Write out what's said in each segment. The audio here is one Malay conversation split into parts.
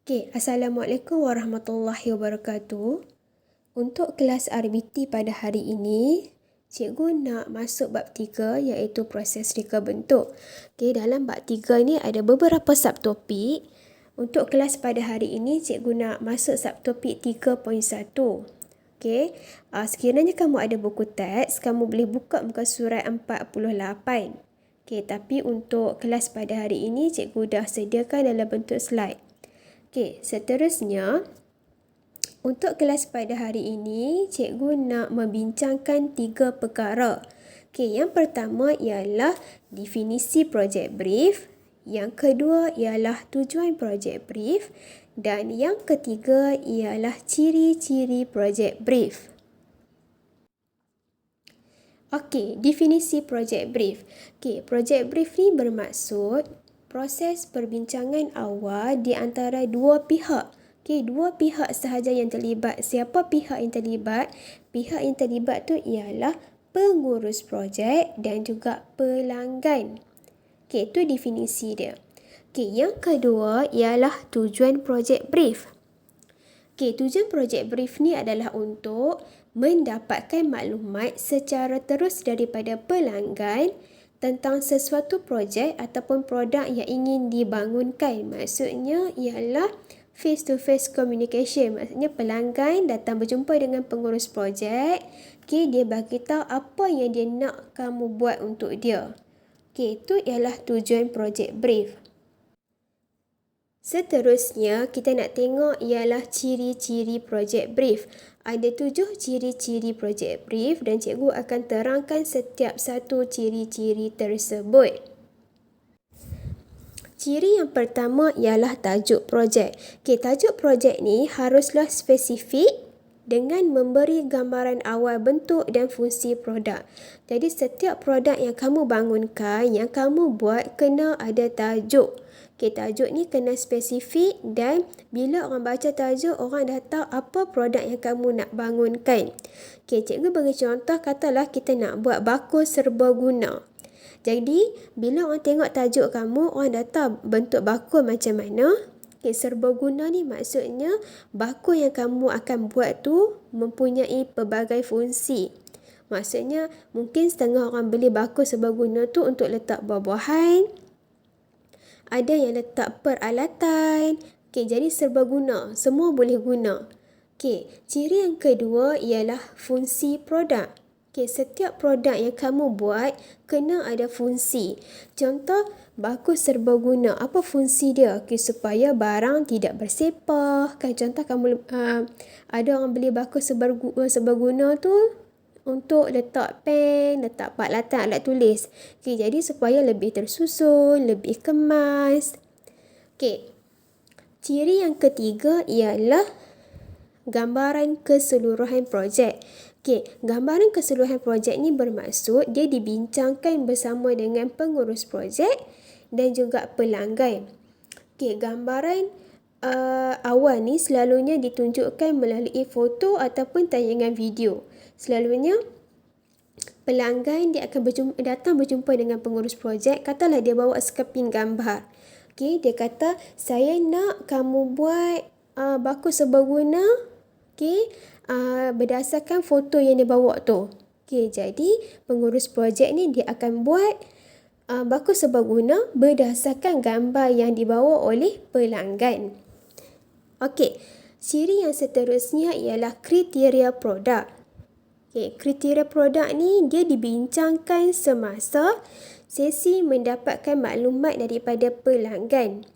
Okay, Assalamualaikum warahmatullahi wabarakatuh. Untuk kelas RBT pada hari ini, cikgu nak masuk bab 3 iaitu proses reka bentuk. Okay, dalam bab 3 ni ada beberapa subtopik. Untuk kelas pada hari ini, cikgu nak masuk subtopik 3.1. Okay, sekiranya kamu ada buku teks, kamu boleh buka muka surat 48. Okay, tapi untuk kelas pada hari ini, cikgu dah sediakan dalam bentuk slide. Okey, seterusnya untuk kelas pada hari ini, cikgu nak membincangkan 3 perkara. Okey, yang pertama ialah definisi projek brief, yang kedua ialah tujuan projek brief dan yang ketiga ialah ciri-ciri projek brief. Okey, definisi projek brief. Okey, projek brief ni bermaksud proses perbincangan awal di antara dua pihak. Okey, dua pihak sahaja yang terlibat. Siapa pihak yang terlibat? Pihak yang terlibat tu ialah pengurus projek dan juga pelanggan. Okey, itu definisi dia. Okey, yang kedua ialah tujuan projek brief. Okey, tujuan projek brief ni adalah untuk mendapatkan maklumat secara terus daripada pelanggan tentang sesuatu projek ataupun produk yang ingin dibangunkan. Maksudnya ialah face-to-face communication. Maksudnya pelanggan datang berjumpa dengan pengurus projek. Okay, dia bagi tahu apa yang dia nak kamu buat untuk dia. Okay, itu ialah tujuan projek brief. Seterusnya, kita nak tengok ialah ciri-ciri projek brief. Ada 7 ciri-ciri projek brief dan cikgu akan terangkan setiap satu ciri-ciri tersebut. Ciri yang pertama ialah tajuk projek. Okay, tajuk projek ni haruslah spesifik dengan memberi gambaran awal bentuk dan fungsi produk. Jadi setiap produk yang kamu bangunkan, yang kamu buat kena ada tajuk. Okay, tajuk ni kena spesifik dan bila orang baca tajuk, orang dah tahu apa produk yang kamu nak bangunkan. Okay, cikgu bagi contoh, katalah kita nak buat bako serbaguna. Jadi, bila orang tengok tajuk kamu, orang dah tahu bentuk bako macam mana. Okay, serbaguna ni maksudnya bako yang kamu akan buat tu mempunyai pelbagai fungsi. Maksudnya, mungkin setengah orang beli bako serbaguna tu untuk letak buah-buahan. Ada yang letak peralatan. Okey, jadi serbaguna. Semua boleh guna. Okey, ciri yang kedua ialah fungsi produk. Okey, setiap produk yang kamu buat kena ada fungsi. Contoh, bako serbaguna. Apa fungsi dia? Okey, supaya barang tidak bersepah. Kan contoh kamu ada orang beli bako serbaguna tu untuk letak pen, letak peralatan alat tulis. Okey, jadi supaya lebih tersusun, lebih kemas. Okey. Ciri yang ketiga ialah gambaran keseluruhan projek. Okey, gambaran keseluruhan projek ni bermaksud dia dibincangkan bersama dengan pengurus projek dan juga pelanggan. Okey, gambaran awal ni selalunya ditunjukkan melalui foto ataupun tayangan video. Selalunya pelanggan dia akan datang berjumpa dengan pengurus projek. Katalah dia bawa sekeping gambar. Okey, dia kata saya nak kamu buat bako serbaguna. Okey, berdasarkan foto yang dia bawa tu. Okey, jadi pengurus projek ni dia akan buat bako serbaguna berdasarkan gambar yang dibawa oleh pelanggan. Okey, ciri yang seterusnya ialah kriteria produk. Okay, kriteria produk ni dia dibincangkan semasa sesi mendapatkan maklumat daripada pelanggan.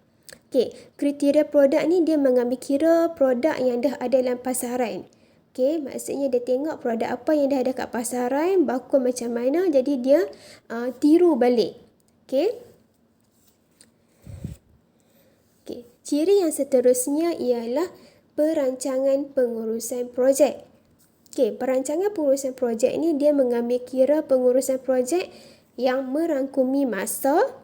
Okay, kriteria produk ni dia mengambil kira produk yang dah ada dalam pasaran. Okay, maksudnya dia tengok produk apa yang dah ada kat pasaran, bako macam mana, jadi dia tiru balik. Okay. Okay, ciri yang seterusnya ialah perancangan pengurusan projek. Okey, perancangan pengurusan projek ni dia mengambil kira pengurusan projek yang merangkumi masa,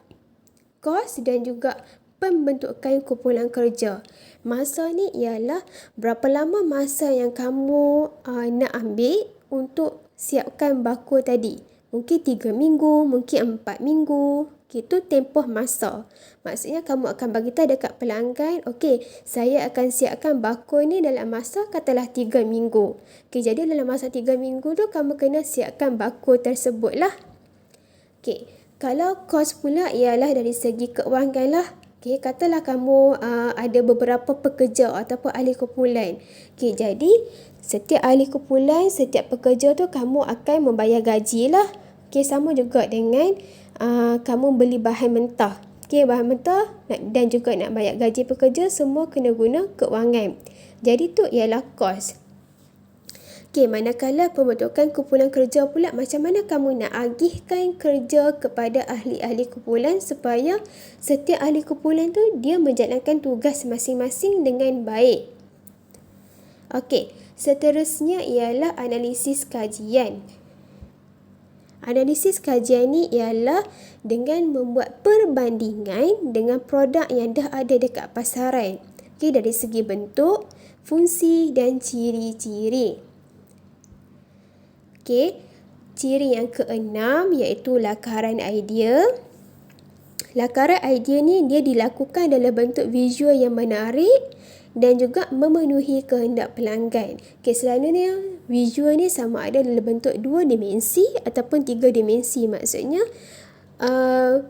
kos dan juga pembentukan kumpulan kerja. Masa ni ialah berapa lama masa yang kamu nak ambil untuk siapkan bako tadi. Mungkin 3 minggu, mungkin 4 minggu. Itu tempoh masa. Maksudnya kamu akan bagi tahu dekat pelanggan, okey, saya akan siapkan bakul ni dalam masa katalah 3 minggu. Okey, jadi dalam masa 3 minggu tu kamu kena siapkan bakul tersebut lah. Okey, kalau kos pula ialah dari segi keuangan lah. Okey, katalah kamu ada beberapa pekerja ataupun ahli kumpulan. Okey, jadi setiap ahli kumpulan, setiap pekerja tu kamu akan membayar gaji lah. Okey, sama juga dengan kamu beli bahan mentah. Okey, bahan mentah dan juga nak bayar gaji pekerja, semua kena guna keuangan. Jadi tu ialah kos. Okey, manakala pembentukan kumpulan kerja pula, macam mana kamu nak agihkan kerja kepada ahli-ahli kumpulan supaya setiap ahli kumpulan tu dia menjalankan tugas masing-masing dengan baik. Okey, seterusnya ialah analisis kajian. Analisis kajian ni ialah dengan membuat perbandingan dengan produk yang dah ada dekat pasaran. Okey, dari segi bentuk, fungsi dan ciri-ciri. Okey, ciri yang keenam iaitu lakaran idea. Lakaran idea ni dia dilakukan dalam bentuk visual yang menarik dan juga memenuhi kehendak pelanggan. Okey, selalunya visual ni sama ada dalam bentuk 2 dimensi ataupun 3 dimensi. Maksudnya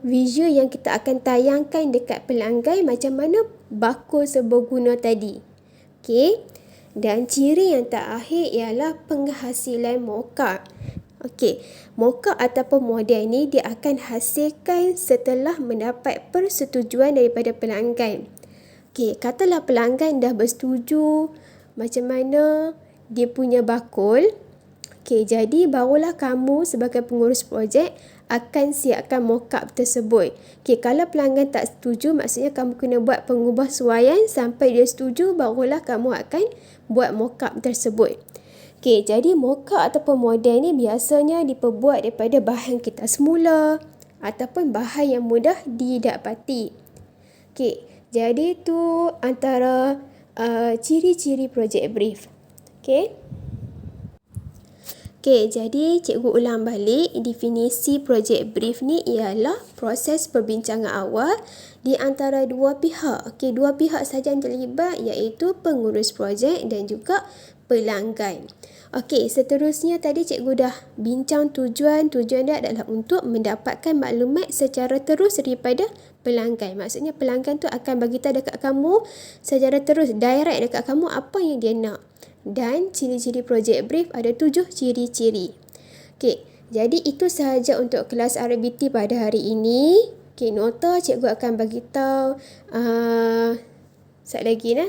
visual yang kita akan tayangkan dekat pelanggan macam mana bakul seberguna tadi. Okey, dan ciri yang terakhir ialah penghasilan mock-up. Okey, mock-up ataupun model ni dia akan hasilkan setelah mendapat persetujuan daripada pelanggan. Okey, katalah pelanggan dah bersetuju macam mana dia punya bakul. Okey, jadi barulah kamu sebagai pengurus projek akan siapkan mock-up tersebut. Okey, kalau pelanggan tak setuju, maksudnya kamu kena buat pengubahsuaian sampai dia setuju, barulah kamu akan buat mock-up tersebut. Okey, jadi mock-up ataupun model ni biasanya diperbuat daripada bahan kita semula ataupun bahan yang mudah didapati. Okey, jadi tu antara ciri-ciri projek brief. Okey. Okey, jadi cikgu ulang balik, definisi projek brief ni ialah proses perbincangan awal di antara dua pihak. Okey, dua pihak saja yang terlibat iaitu pengurus projek dan juga pelanggan. Okey, seterusnya tadi cikgu dah bincang tujuan dia adalah untuk mendapatkan maklumat secara terus daripada pelanggan. Maksudnya pelanggan tu akan bagi tahu dekat kamu secara terus, direct dekat kamu apa yang dia nak. Dan ciri-ciri projek brief ada 7 ciri-ciri. Okey, jadi itu sahaja untuk kelas RBT pada hari ini. Okey, nota cikgu akan bagi tahu sekejap lagi